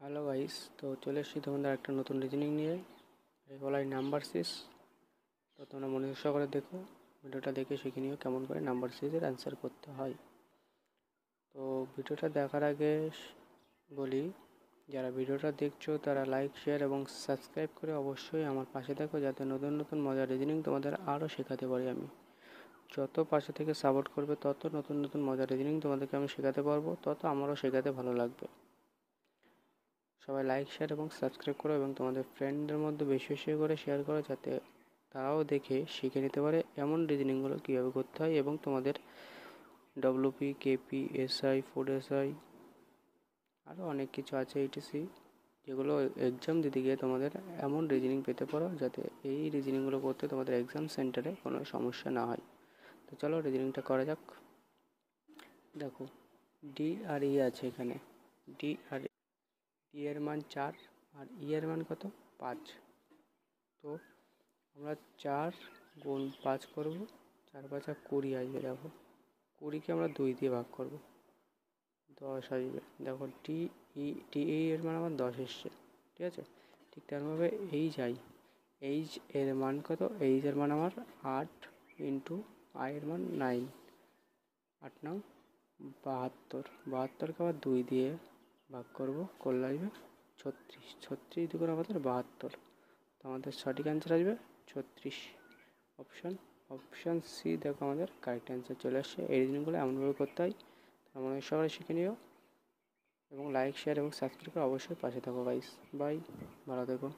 Hello guys, তো চলে এসেছি তোমাদের একটা নতুন রিজনিং নিয়ে। এই বলাই নাম্বার সিস। তো তোমরা মনোযোগ করে দেখো, ভিডিওটা দেখে শিখে নিও কেমন করে নাম্বার সিরিজের অ্যান্সার করতে হয়। তো ভিডিওটা দেখার আগে বলি, যারা ভিডিওটা দেখছো তারা লাইক, শেয়ার এবং সাবস্ক্রাইব করে অবশ্যই আমার পাশে থাকো, যাতে নতুন নতুন মজার রিজনিং তোমাদের আরও শেখাতে পারি আমি। যত পাশে থেকে সাপোর্ট করবে তত নতুন নতুন মজার রিজনিং তোমাদেরকে আমি শেখাতে পারবো, তত আমারও শেখাতে ভালো লাগবে। সবাই লাইক, শেয়ার এবং সাবস্ক্রাইব করো এবং তোমাদের ফ্রেন্ডদের মধ্যে বেশি বেশি করে শেয়ার করো, যাতে তারাও দেখে শিখে নিতে পারে এমন রিজনিংগুলো কীভাবে করতে হয়। এবং তোমাদের WP, KP, SI, food SI আরও অনেক কিছু আছে এইটিসি, যেগুলো এক্সাম দিতে গিয়ে তোমাদের এমন রিজনিং পেতে পারো, যাতে এই রিজনিংগুলো করতে তোমাদের এক্সাম সেন্টারে কোনো সমস্যা না হয়। তো চলো রিজনিংটা করা যাক। দেখো, ডি আর ই আছে এখানে। ডি এর মান 4 আর ই এর মান কত? 5। তো আমরা 4 গুণ 5 করবো, 4 5 20 আসবে। দেখো, 20কে আমরা 2 দিয়ে ভাগ করব, 10 আসবে। দেখো, টি এর মান আমার 10 এসছে, ঠিক আছে। ঠিক তেমনভাবে এইচ এর মান কত? এইচ এর মান আমার 8 ইন্টু আই এর মান 9, 8 9 72। 72কে আবার 2 দিয়ে ভাগ করবো, করলে আসবে 36। 36 দুগুণ আমাদের 72। তো আমাদের সঠিক অ্যান্সার আসবে 36। অপশান সি দেখো, আমাদের কারেক্ট অ্যান্সার চলে আসছে। এই রিজনিংগুলো এমনভাবে করতে হয়, আমাদের সবাই শিখে নিও এবং লাইক, শেয়ার এবং সাবস্ক্রাইব করে অবশ্যই পাশে থাকো গাইস। বাই, ভালো থেকো।